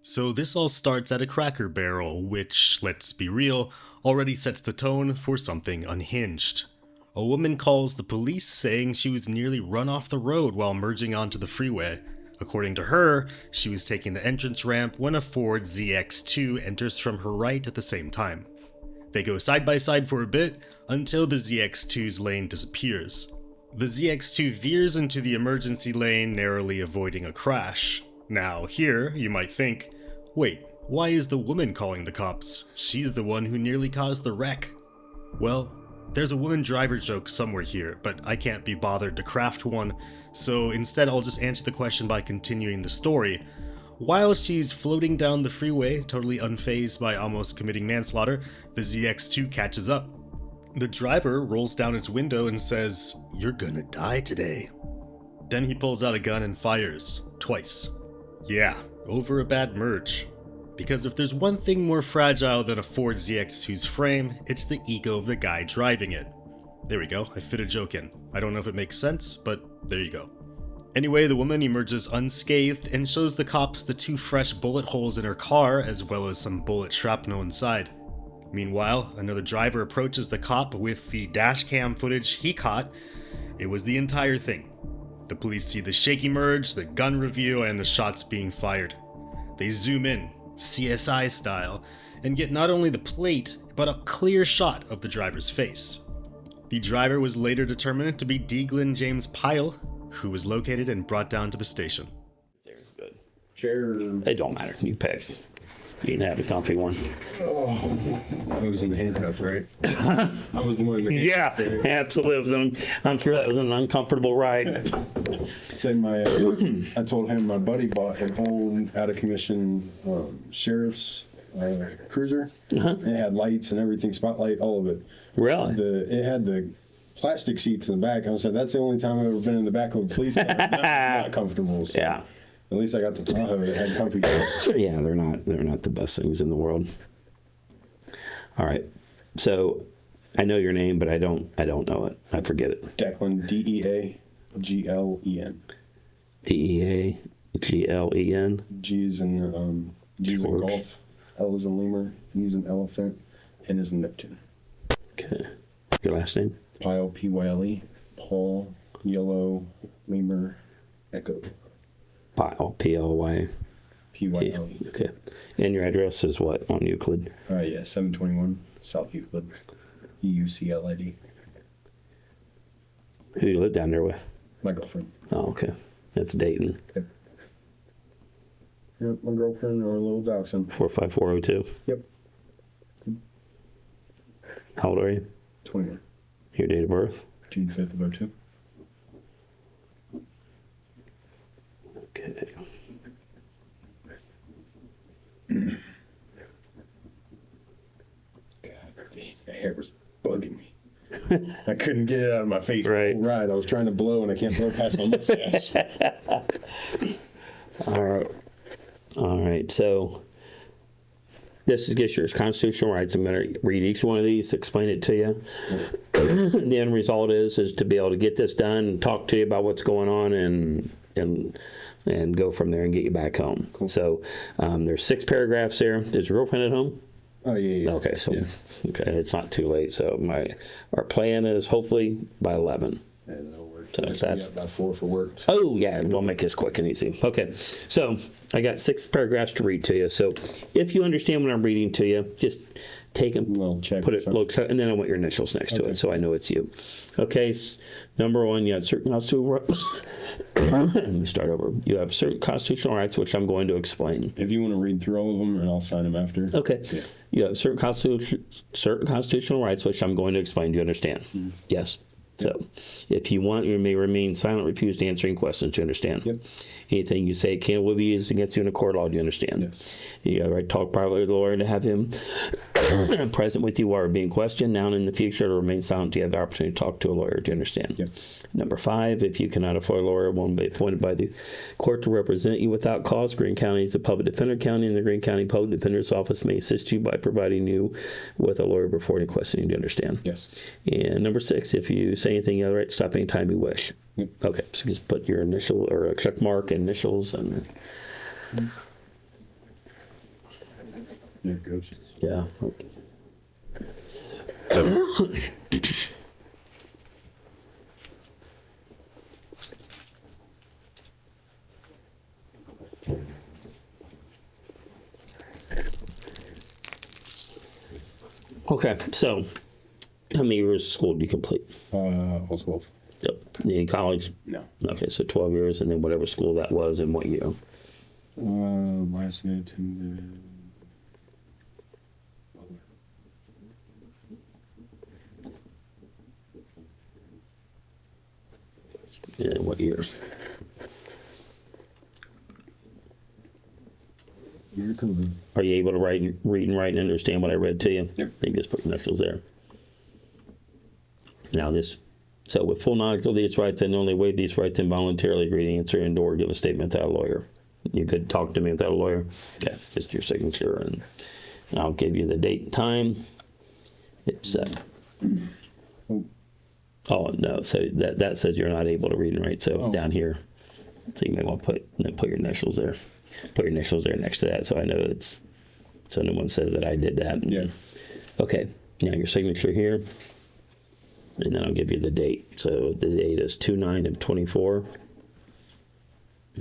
So this all starts at a Cracker Barrel, which, let's be real, already sets the tone for something unhinged. A woman calls the police saying she was nearly run off the road while merging onto the freeway. According to her, she was taking the entrance ramp when a Ford ZX2 enters from her right at the same time. They go side by side for a bit until the ZX2's lane disappears. The ZX2 veers into the emergency lane, narrowly avoiding a crash. Now here, you might think, wait, why is the woman calling the cops? She's the one who nearly caused the wreck. Well, there's a woman driver joke somewhere here, but I can't be bothered to craft one, so instead I'll just answer the question by continuing the story. While she's floating down the freeway, totally unfazed by almost committing manslaughter, the ZX2 catches up. The driver rolls down his window and says, "You're gonna die today." Then he pulls out a gun and fires, twice. Yeah, over a bad merge. Because if there's one thing more fragile than a Ford ZX2's frame, it's the ego of the guy driving it. There we go, I fit a joke in. I don't know if it makes sense, but there you go. Anyway, the woman emerges unscathed and shows the cops the 2 fresh bullet holes in her car, as well as some bullet shrapnel inside. Meanwhile, another driver approaches the cop with the dash cam footage he caught. It was the entire thing. The police see the shaky merge, the gun review, and the shots being fired. They zoom in, CSI style, and get not only the plate, but a clear shot of the driver's face. The driver was later determined to be Deaglin James Pyle, who was located and brought down to the station. There's good. Chair. It don't matter. You pick. You can have a comfy one. Oh, I was in the handcuffs, right? I was more in the Yeah, absolutely. I'm sure that was an uncomfortable ride. Say I told him my buddy bought an old out of commission sheriff's cruiser. Uh-huh. It had lights and everything, spotlight, all of it. Really? It had the plastic seats in the back. I said that's the only time I've ever been in the back of a police car. Not comfortable. So. Yeah. At least I got the Tahoe that had comfy seats. Yeah, they're not the best things in the world. All right. So I know your name, but I don't know it. I forget it. Declan, Deaglen. Deaglen. G is in golf. L is in lemur. E is in elephant. N is in Neptune. Okay. Your last name? Pyle, Pyle. Paul, yellow, lemur, echo. Pyle, Ply. Pyle. Okay. And your address is what on Euclid? Yeah, 721 South Euclid. EUCLID. Who do you live down there with? My girlfriend. Oh, okay. That's Dayton. Yep. Yep, my girlfriend or a little dachshund. 45402. Yep. How old are you? 21. Your date of birth? June 5th of 02. Okay. God, the hair was bugging me. I couldn't get it out of my face. Right. Right. I was trying to blow and I can't blow past my mustache. All right. So this is just your constitutional rights. I'm going to read each one of these, explain it to you. The end result is to be able to get this done and talk to you about what's going on and go from there and get you back home. Cool. So there's 6 paragraphs there. Is your girlfriend at home? Oh, yeah. Okay, so yeah. Okay, it's not too late. So our plan is hopefully by 11. Yeah, that'll work. So that's about 4 for work. Oh, yeah, we'll make this quick and easy. Okay, so I got 6 paragraphs to read to you. So if you understand what I'm reading to you, just take them, put it, and then I want your initials next to it so I know it's you. Okay, number 1, you have certain constitutional rights. Let me start over. You have certain constitutional rights, which I'm going to explain. If you want to read through all of them, and I'll sign them after. Okay. Yeah. You have certain constitutional rights, which I'm going to explain. Do you understand? Mm-hmm. Yes. So, if you want, you may remain silent, refuse to answer any questions. Do you understand? Yep. Anything you say will be used against you in a court of law. Do you understand? Yes. You have the right to talk privately with the lawyer and to have him present with you while being questioned. Now and in the future, to remain silent, you have the opportunity to talk to a lawyer. Do you understand? Yep. Number 5, if you cannot afford a lawyer, one will be appointed by the court to represent you without cause. Greene County is a public defender county, and the Greene County Public Defender's Office may assist you by providing you with a lawyer before any questioning. Do you understand? Yes. And number 6, if you say anything, you have the right to stop anytime you wish. Yep. Okay, so just put your initial or a check mark, initials, and There it goes. Yeah. Okay. Okay, so how many years of school do you complete? All 12. Yep. Any college? No. Okay, so 12 years, and then whatever school that was and what year? Last I attended. Yeah, what year? Are you able to read and write and understand what I read to you? Yep. You just put your initials there. Now so with full knowledge of these rights, I not only waive these rights and voluntarily agree to answer and or give a statement without a lawyer. You could talk to me without a lawyer? Okay, just your signature, and I'll give you the date and time. It's oh no, so that says you're not able to read and write. So down here, so you may want to put your initials there. Put your initials there next to that, so I know so no one says that I did that. Yeah. Okay, now your signature here, and then I'll give you the date. So the date is 2/9/24,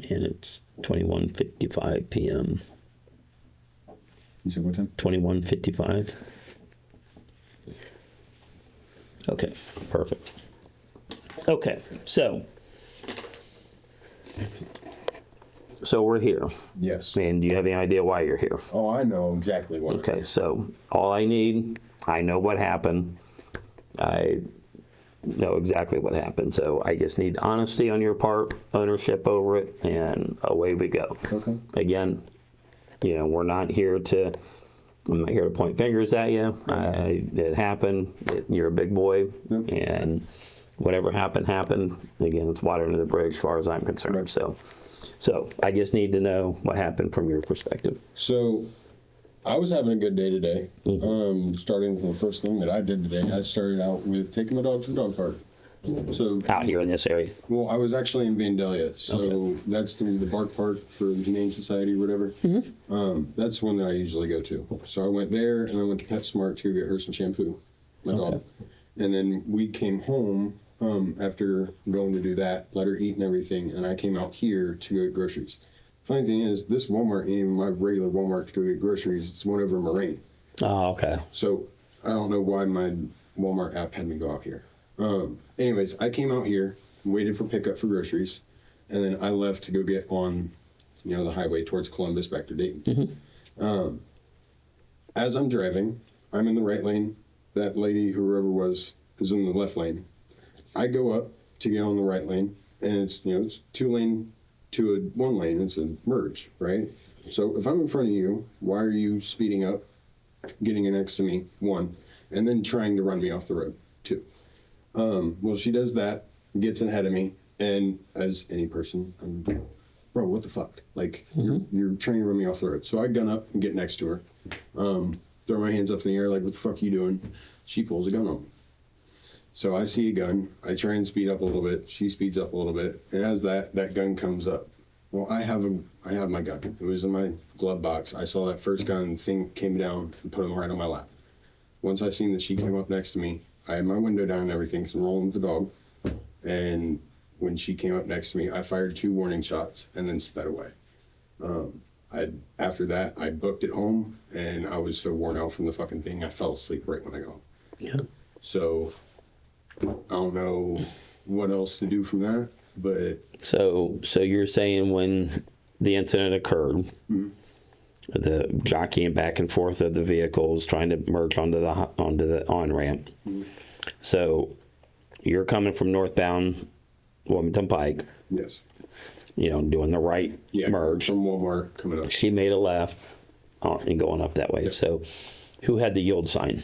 and it's 21:55 p.m. You said what time? 21:55. Okay, perfect. Okay, so we're here. Yes. And do you have any idea why you're here? Oh, I know exactly what. Okay, so all I know what happened. I know exactly what happened. So I just need honesty on your part, ownership over it, and away we go. Okay. Again, we're not here I'm not here to point fingers at you. It happened. You're a big boy, Yep. and whatever happened. Again, it's water under the bridge as far as I'm concerned. Right. So I just need to know what happened from your perspective. So I was having a good day today. Starting with the first thing that I did today, I started out with taking my dog to the dog park. So Out here in this area. well, I was actually in Vandalia, so that's the bark park for the Humane Society or whatever. That's one that I usually go to. So I went there, and I went to PetSmart to get her some shampoo, my dog. And then we came home after going to do that, let her eat and everything, and I came out here to go get groceries. Funny thing is, this Walmart ain't even my regular Walmart to go get groceries. It's one over in Miranda. Oh, okay. So I don't know why my Walmart app had me go out here. Anyways, I came out here, waited for pickup for groceries, and then I left to go get on, the highway towards Columbus back to Dayton. As I'm driving, I'm in the right lane. That lady, whoever was, is in the left lane. I go up to get on the right lane, and it's 2-lane to a 1-lane. It's a merge, right? So if I'm in front of you, why are you speeding up, getting in next to me, 1, and then trying to run me off the road, 2? Well, she does that, gets ahead of me, and as any person, I'm like, bro, what the fuck? Like, you're trying to run me off the road. So I gun up and get next to her, throw my hands up in the air, like, what the fuck are you doing? She pulls a gun on me. So I see a gun, I try and speed up a little bit, she speeds up a little bit, and as that gun comes up, well, I have my gun. It was in my glove box. I saw that first gun thing came down and put it right on my lap. Once I seen that she came up next to me, I had my window down and everything, because I'm rolling with the dog. And when she came up next to me, I fired 2 warning shots and then sped away. After that, I booked it home, and I was so worn out from the fucking thing, I fell asleep right when I got home. Yeah. So I don't know what else to do from that, but So you're saying when the incident occurred, the jockeying back and forth of the vehicles trying to merge onto the on-ramp. So you're coming from northbound Wilmington Pike, yes, doing the right merge. from Walmart coming up. She made a left and going up that way. Yep. So who had the yield sign?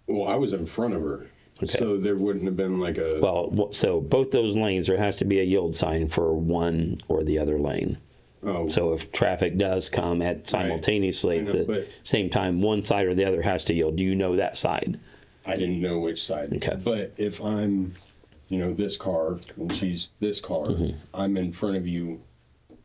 Well, I was in front of her, Okay. so there wouldn't have been like a. Well, so both those lanes, there has to be a yield sign for one or the other lane. Oh, So if traffic does come at simultaneously I know, at the but- same time, one side or the other has to yield. Do you know that side? I didn't know which side. Okay. But if I'm, this car and she's this car, I'm in front of you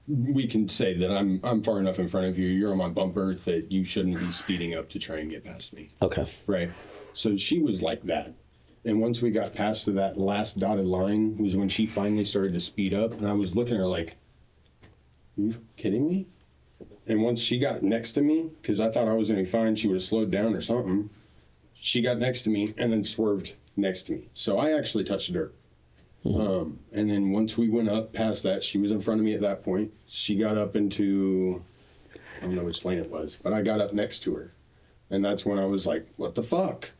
we can say that I'm far enough in front of you. You're on my bumper that you shouldn't be speeding up to try and get past me. Okay. Right. So she was like that. And once we got past to that last dotted line was when she finally started to speed up. And I was looking at her like, are you kidding me? And once she got next to me, because I thought I was going to be fine, she would have slowed down or something. She got next to me and then swerved next to me. So I actually touched dirt. And then once we went up past that, she was in front of me at that point. She got up into, I don't know which lane it was, but I got up next to her. And that's when I was like, what the fuck?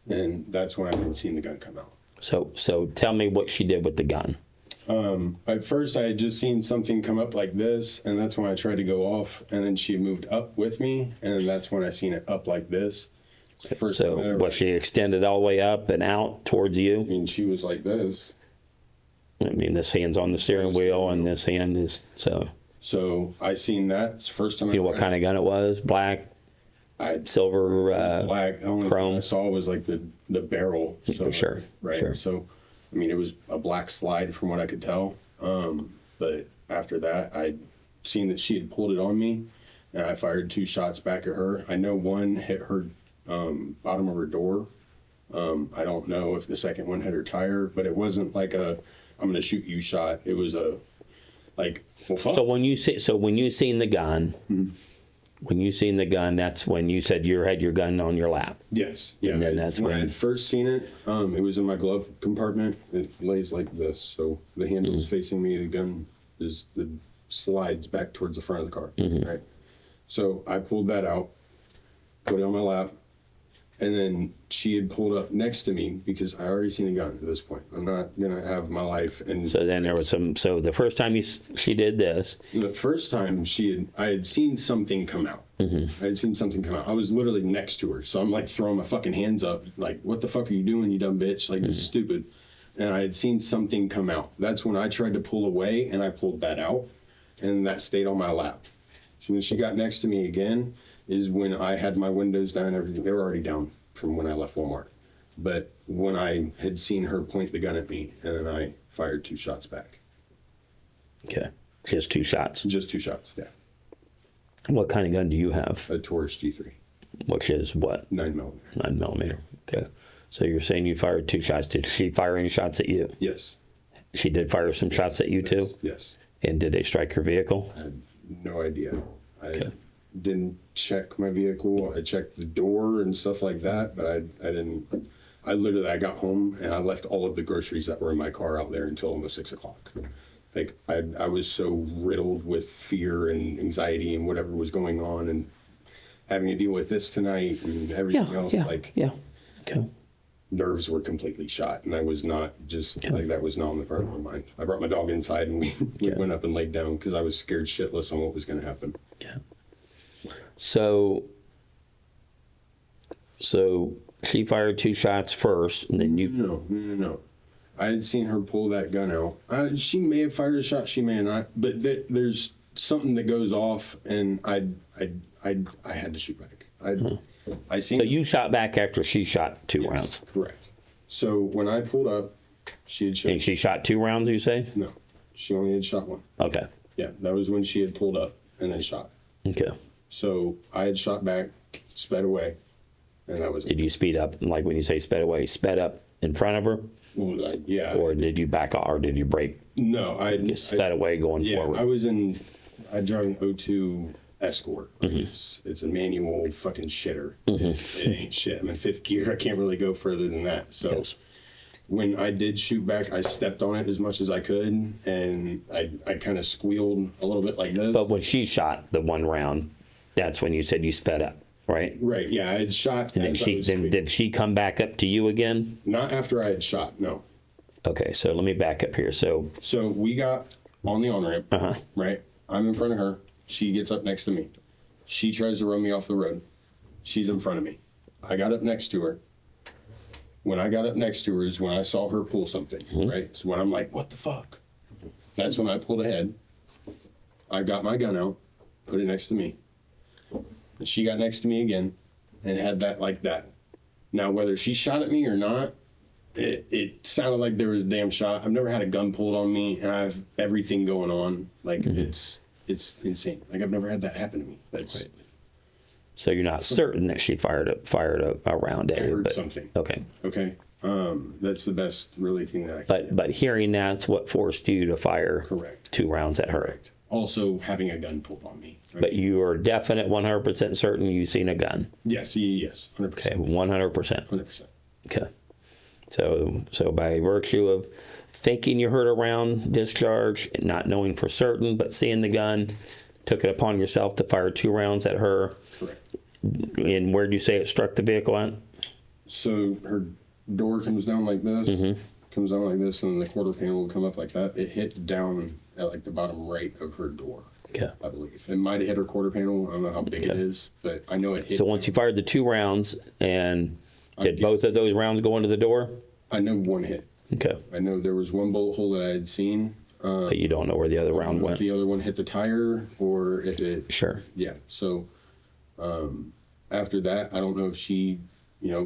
And that's when I didn't see the gun come out. So tell me what she did with the gun. At first, I had just seen something come up like this, and that's when I tried to go off. And then she moved up with me, and then that's when I seen it up like this. First time I ever, Was she extended all the way up and out towards I you? mean, she was like this. I mean, this hand's on the steering wheel, and this hand is so. So I seen that. It's the first time You know what kind of gun it was? Black, silver, black. The only chrome. thing I saw was like the barrel. So, Sure, Right. sure. So, I mean, it was a black slide from what I could tell. But after that, I seen that she had pulled it on me, and I fired 2 shots back at her. I know one hit her bottom of her door. I don't know if the second one hit her tire, but it wasn't like a I'm gonna shoot you shot. It was a like, well, fuck. So when you seen the gun, when you seen the gun, that's when you said you had your gun on your lap. Yes. Yeah. And then that's when I when- had first seen it, it was in my glove compartment. It lays like this. So the handle is facing me. The gun is the slides back towards the front of the car. Right. So I pulled that out, put it on my lap, and then she had pulled up next to me because I already seen a gun at this point. I'm not gonna have my life. And So then there was some. So the first time she did this, the first time I had seen something come out. I had seen something come out. I was literally next to her. So I'm like throwing my fucking hands up, like, what the fuck are you doing, you dumb bitch? Like, this is stupid. And I had seen something come out. That's when I tried to pull away, and I pulled that out, and that stayed on my lap. So when she got next to me again is when I had my windows down and everything. They were already down from when I left Walmart. But when I had seen her point the gun at me, and then I fired 2 shots back. okay, just 2 shots. Just 2 shots, yeah. What kind of gun do you have? A Taurus G3, Which is what? 9mm. 9mm. Okay. So you're saying you fired 2 shots. Did she fire any shots at you? Yes. She did fire some shots at you too? Yes. And did they strike your vehicle? I had no idea. I didn't check my vehicle. I checked the door and stuff like that, but I didn't. I got home and I left all of the groceries that were in my car out there until almost 6 o'clock. Like I was so riddled with fear and anxiety and whatever was going on, and having to deal with this tonight and everything else. Yeah. Okay. Nerves were completely shot, and I was not just like that was not on the part of my mind. I brought my dog inside, and we went up and laid down because I was scared shitless on what was going to happen. Yeah. So she fired 2 shots first, and then you. No. I had seen her pull that gun out. She may have fired a shot, she may have not, but there's something that goes off, and I had to shoot back. I seen. So you shot back after she shot 2 rounds. Correct. So when I pulled up, she had shot. And she shot 2 rounds, you say? No, she only had shot 1. Okay. Yeah, that was when she had pulled up and then shot. Okay. So I had shot back, sped away, and that was it. Did you speed up? Like when you say sped away, sped up in front of her? Well, yeah. Or did you back off, or did you brake? No, I Sped away going forward. I drive an 02 Escort. It's a manual fucking shitter. It ain't shit. I'm in 5th gear. I can't really go further than that. So Yes. when I did shoot back, I stepped on it as much as I could, and I kind of squealed a little bit like this. But when she shot the 1 round, that's when you said you sped up, right? Right, yeah, I had shot. And then did she come back up to you again? Not after I had shot, no. Okay, so let me back up here. So we got on the on-ramp, right? I'm in front of her. She gets up next to me. She tries to run me off the road. She's in front of me. I got up next to her. When I got up next to her is when I saw her pull something, right? So when I'm like, what the fuck? That's when I pulled ahead. I got my gun out, put it next to me. And she got next to me again and had that like that. Now, whether she shot at me or not, it sounded like there was a damn shot. I've never had a gun pulled on me, and I have everything going on. Like, it's insane. Like, I've never had that happen to me. That's Right. So you're not certain that she fired a round at I you, heard but something. okay. Okay. That's the best really thing that I can. But hearing that's what forced you to fire Correct. 2 rounds at her. Correct. Also having a gun pulled on me. Right? But you are definite 100% certain you've seen a gun. Yes, yes, 100%. Okay, 100%. 100%. Okay. So by virtue of thinking you heard a round discharge, not knowing for certain, but seeing the gun, took it upon yourself to fire 2 rounds at her. Correct. And where did you say it struck the vehicle at? So her door comes down like this, comes down like this, and the quarter panel will come up like that. It hit down at like the bottom right of her door. Okay. I believe it might have hit her quarter panel. I don't know how big it is, but I know it hit. So once you fired the 2 rounds, and did both of those rounds go into the door? I know one hit. Okay. I know there was one bullet hole that I had seen. But you don't know where the other round If went. the other one hit the tire or if it. Sure. Yeah. So after that, I don't know if she,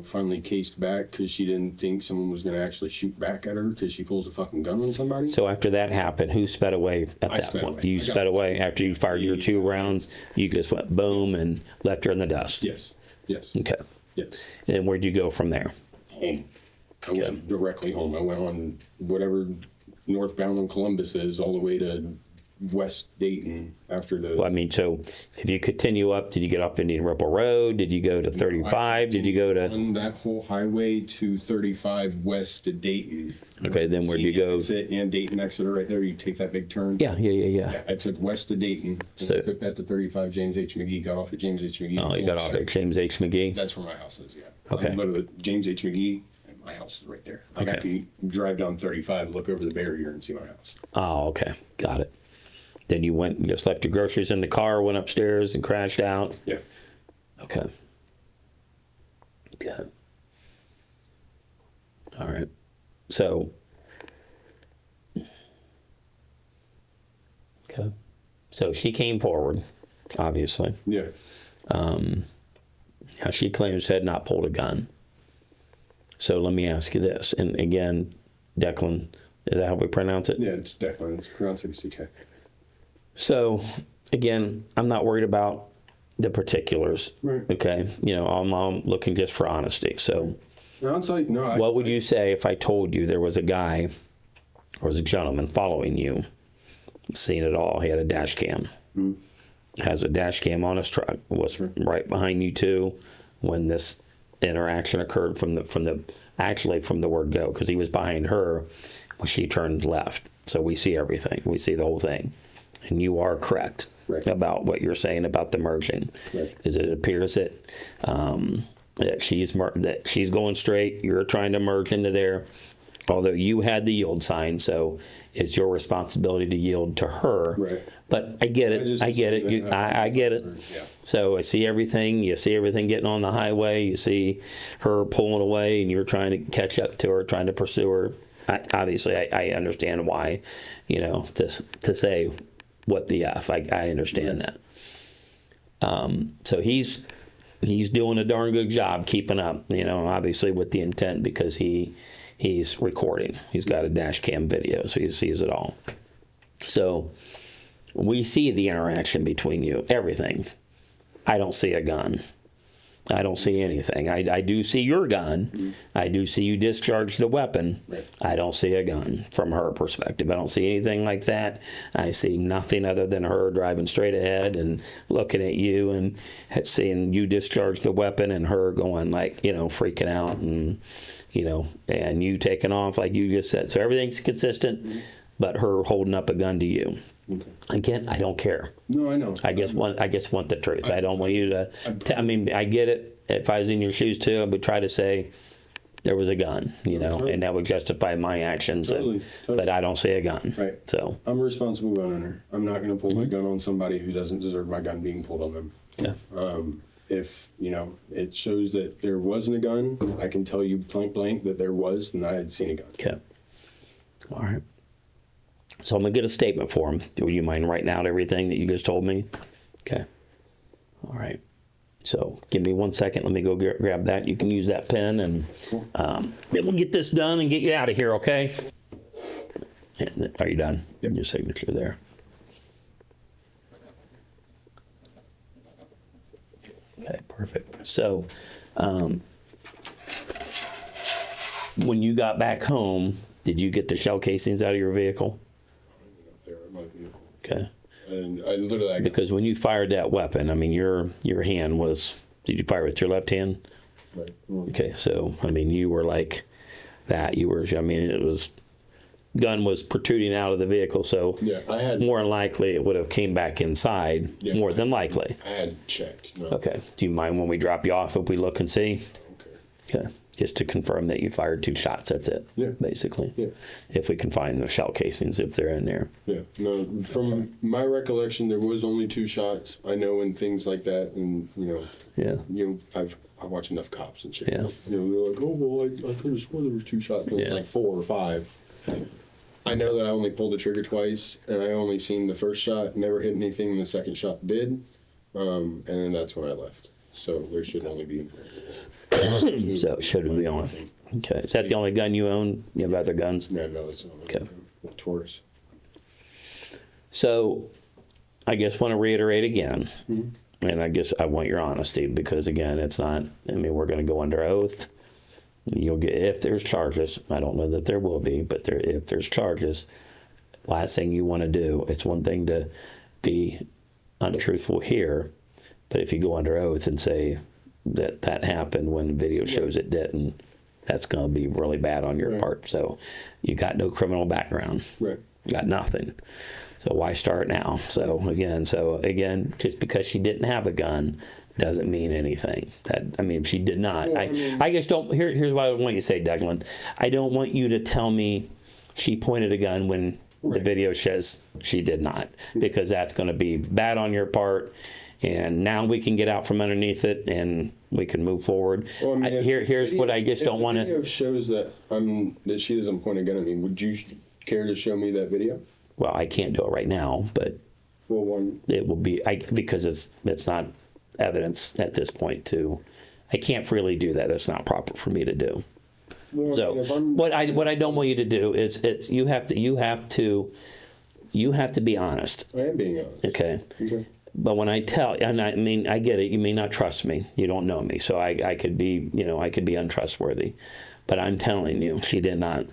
finally cased back because she didn't think someone was going to actually shoot back at her because she pulls a fucking gun on somebody. So after that happened, who sped away at that sped point? away. You I got sped away after you fired your 2 rounds. You just went boom and left her in the dust. Yes. Yes. Okay. Yes. And where'd you go from there? Home. I went directly home. I went on whatever northbound on Columbus is all the way to West Dayton after the. Well, I mean, so if you continue up, did you get off Indian Ripple Road? Did you go to 35? Did you go to? On that whole highway to 35 west to Dayton. Okay, then where'd you go? Exit and Dayton Exeter right there. You take that big turn. Yeah. I took west to Dayton. So- I took that to 35 James H. McGee. Got off at James H. McGee. Oh, you got off at James H. McGee? That's where my house is. Yeah. Okay. I'm literally James H. McGee. And my house is right there. Like I Okay. can drive down 35, look over the barrier, and see my house. Oh, okay. Got it. Then you went and just left your groceries in the car, went upstairs and crashed out? Yeah. Okay. Okay. All right. So. Okay. So she came forward, obviously. Yeah. Now she claims she had not pulled a gun. So let me ask you this. And again, Declan, is that how we pronounce it? Yeah, it's definitely, it's pronounced like CK. So, again, I'm not worried about the particulars. Right. Okay. I'm looking just for honesty. So, No, I'll tell you, no. what would you say if I told you there was a guy or was a gentleman following you, seen it all? He had a dash cam. Has a dash cam on his truck. Was right behind you too when this interaction occurred from the word go, because he was behind her when she turned left. So we see everything. We see the whole thing. And you are correct about what you're saying about the merging. Right. Is it appears that that she's going straight. You're trying to merge into there. Although you had the yield sign, so it's your responsibility to yield to her. Right. But I get it. I get it. I get it. Yeah. So I see everything. You see everything getting on the highway. You see her pulling away, and you're trying to catch up to her, trying to pursue her. I understand why, to say what the F. I understand that. So he's doing a darn good job keeping up, obviously with the intent, because he's recording. He's got a dash cam video, so he sees it all. So we see the interaction between you, everything. I don't see a gun. I don't see anything. I do see your gun. I do see you discharge the weapon. Right. I don't see a gun from her perspective. I don't see anything like that. I see nothing other than her driving straight ahead and looking at you and seeing you discharge the weapon and her going freaking out and you taking off like you just said. So everything's consistent, but her holding up a gun to you. Okay. Again, I don't care. No, I know. I just want the truth. I don't want you to. I get it. If I was in your shoes too, I would try to say there was a gun, and that would justify my actions. Totally. But I don't see a gun. Right. So I'm a responsible gun owner. I'm not going to pull my gun on somebody who doesn't deserve my gun being pulled on them. yeah. If it shows that there wasn't a gun, I can tell you blank that there was, and I had seen a gun. Okay. All right. So I'm gonna get a statement for him. Do you mind writing out everything that you just told me? Okay. All right. So give me 1 second. Let me go grab that. You can use that pen, and then we'll get this done and get you out of here. Okay. And are you done? Yep. Your signature there. Okay, perfect. So, when you got back home, did you get the shell casings out of your vehicle? There it might be. Okay. And I literally, Because when you fired that weapon, I mean, your hand was, did you fire with your left hand? right. Okay, so, I mean, you were like that. You were, I mean, it was, gun was protruding out of the vehicle, so Yeah, I had more than likely it would have came back inside, Yeah, more than likely. I had checked. No. Okay, do you mind when we drop you off if we look and see? Okay. Okay, just to confirm that you fired 2 shots, that's it, Yeah. basically. Yeah. If we can find the shell casings, if they're in there. Yeah. No, from my recollection, there was only 2 shots. I know in things like that, and Yeah. I watch enough cops and shit. Yeah. They're like, oh well, I could have sworn there was 2 shots. There was Yeah. like 4 or 5. I know that I only pulled the trigger twice, and I only seen the first shot, never hit anything, and the second shot did, and then that's when I left. So there should only be. So should it be on? Okay, is that the only gun you own? You have other guns? No, it's not. Okay. Taurus. So I guess want to reiterate again, and I guess I want your honesty because again, it's not, I mean, we're going to go under oath. You'll get, if there's charges, I don't know that there will be, but if there's charges, last thing you want to do, it's one thing to be untruthful here, but if you go under oath and say that that happened when video shows it didn't, that's going to be really bad on your part. So you got no criminal background. Right. Got nothing. So why start now? So again, just because she didn't have a gun doesn't mean anything. That, I mean, if she did not, Well, I just don't, here's what I want you to say, Declan. I don't want you to tell me she pointed a gun when the video says she did not, because that's going to be bad on your part. And now we can get out from underneath it and we can move forward. Well, I mean, Here's what I just don't want If the to. video shows that she doesn't point a gun at me, would you care to show me that video? Well, I can't do it right now, but Well, it will be because it's not evidence at this point. I can't freely do that. It's not proper for me to do. So if I'm, what I don't want you to do is you have to be honest. I am being honest. Okay. Okay. But when I tell, and I mean, I get it. You may not trust me. You don't know me, so I could be, I could be untrustworthy. But I'm telling you, she did not,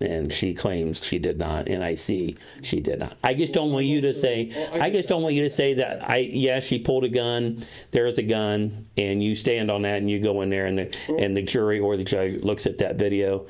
and she claims she did not, and I see she did not. I just don't want you to say, that she pulled a gun, there's a gun, and you stand on that and you go in there and the jury or the judge looks at that video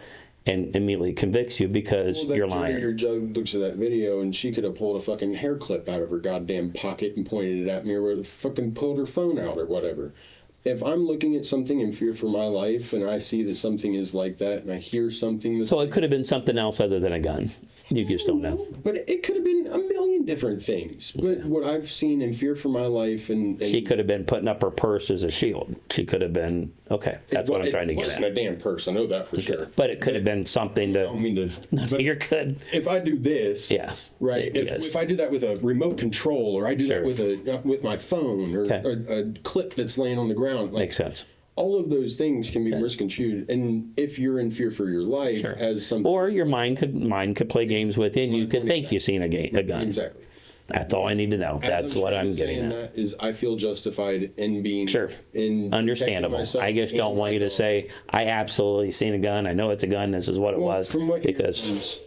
and immediately convicts you because you're lying. Your judge looks at that video and she could have pulled a fucking hair clip out of her goddamn pocket and pointed it at me, or fucking pulled her phone out or whatever. If I'm looking at something in fear for my life and I see that something is like that and I hear something that's... So it could have been something else other than a gun. You just don't know. But it could have been a million different things. But what I've seen in fear for my life and She could have been putting up her purse as a shield. She could have been, okay, that's what I'm trying to get It wasn't at. a damn purse, I know that for sure. But it could have been something I don't to, mean to... no, but you're good. if I do this... Yes. Right. Yes. If I do that with a remote control, or I do Sure. that with my phone, or Okay. a clip that's laying on the ground, like, Makes sense. all of those things can be risk and shoot. And if you're in fear for your life, Sure. as some Or your mind could play games with you and you could think you've seen a gun. exactly. That's all I need to know. That's what I'm getting saying at. that is, I feel justified in being Sure. in Understandable. protecting myself I just don't and want my you to dog. say, I absolutely seen a gun. I know it's a gun. This is what it Well, was. from what Because,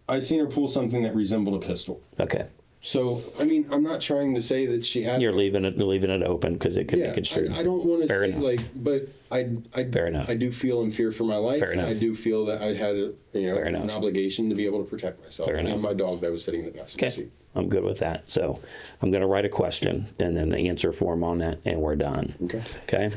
I seen her pull something that resembled a pistol. okay, So I mean, I'm not trying to say that she had. you're leaving it open because it could be construed. I don't want to Fair say enough. but I Fair enough. I do feel in fear for my life. Fair enough. I do feel that I had Fair an enough. obligation to be able to protect myself Fair and enough. my dog that was sitting in the passenger Okay, seat. I'm good with that. So I'm going to write a question and then the answer form on that, and we're done. Okay. Okay?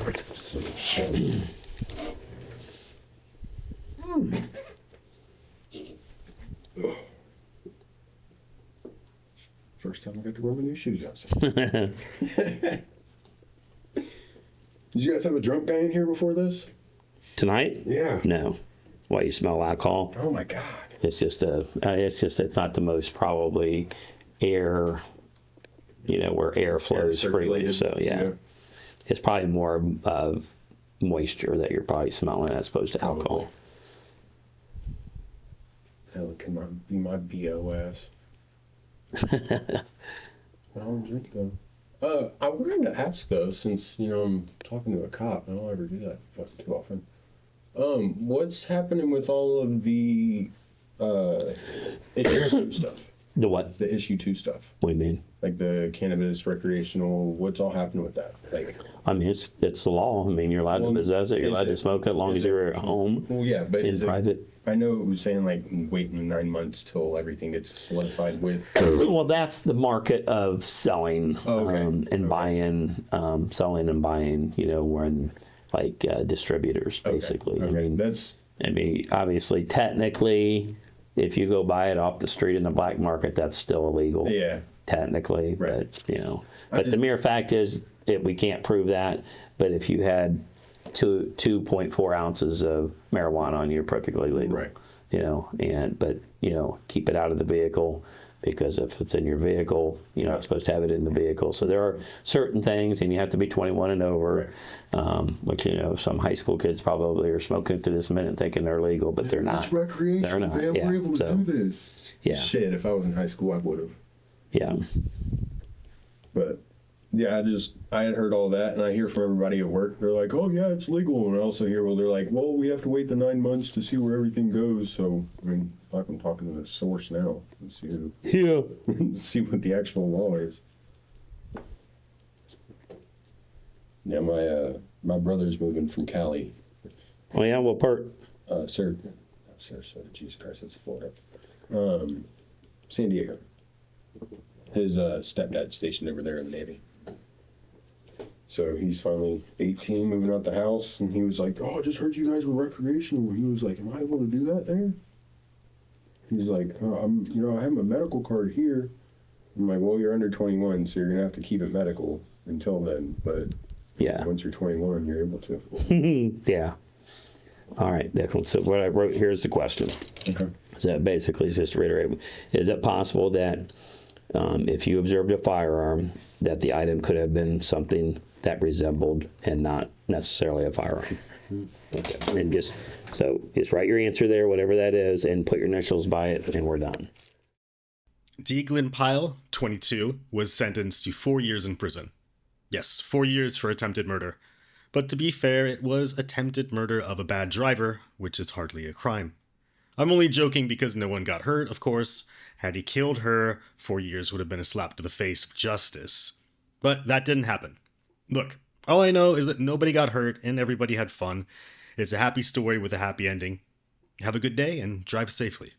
First time I got to wear my new shoes outside. Did you guys have a drunk guy in here before this? Tonight? Yeah. No. Why, you smell alcohol? Oh my God. It's not the most probably air, where air flows freely. circulated. So yeah. It's probably more moisture that you're probably smelling as opposed to alcohol. Hell, it could be my BOS. I don't drink though. I wanted to ask though, since I'm talking to a cop, I don't ever do that too often. What's happening with all of the issue 2 stuff? The what? The issue 2 stuff, What do you mean? like the cannabis, recreational. What's all happening with that? Like, I mean, it's the law. I mean, you're allowed to possess it. You're allowed to smoke it as long as you're at home. well, yeah, but in private. I know it was saying like waiting 9 months till everything gets solidified with. Well, that's the market of selling and buying, selling and buying. When like distributors, basically. Okay. I mean, obviously, technically, if you go buy it off the street in the black market, that's still illegal. Yeah. Technically, Right. but the mere fact is we can't prove that. But if you had 2.4 ounces of marijuana on you, perfectly legal. Right. But keep it out of the vehicle, because if it's in your vehicle, you're not supposed to have it in the vehicle. So there are certain things, and you have to be 21 and over. Right. Which some high school kids probably are smoking to this minute thinking they're legal, but they're not. It's recreation. They're not. Man, Yeah. we're able to do this. Yeah. Shit, if I was in high school, I would have. Yeah. But yeah, I had heard all that, and I hear from everybody at work. They're like, "Oh yeah, it's legal," and I also hear, well, they're like, "Well, we have to wait the 9 months to see where everything goes." So I mean, like, I'm talking to the source now. Let's see see what the actual law is. Yeah, my brother's moving from Cali. Oh yeah, what part? Sarasota. Jesus Christ, that's Florida. San Diego. His stepdad's stationed over there in the Navy. So he's finally 18, moving out the house, and he was like, "Oh, I just heard you guys were recreational." He was like, "Am I able to do that there?" He's like, "Oh, I have my medical card here." I'm like, "Well, you're under 21, so you're gonna have to keep it medical until then. But once you're 21, you're able to." Yeah. All right, Nicholas. So what I wrote here is the question. Okay. So that basically is just to reiterate: is it possible that if you observed a firearm, that the item could have been something that resembled and not necessarily a firearm? Okay. And just write your answer there, whatever that is, and put your initials by it, and we're done. Deaglin Pyle, 22, was sentenced to 4 years in prison. Yes, 4 years for attempted murder. But to be fair, it was attempted murder of a bad driver, which is hardly a crime. I'm only joking because no one got hurt, of course. Had he killed her, 4 years would have been a slap to the face of justice. But that didn't happen. Look, all I know is that nobody got hurt and everybody had fun. It's a happy story with a happy ending. Have a good day and drive safely.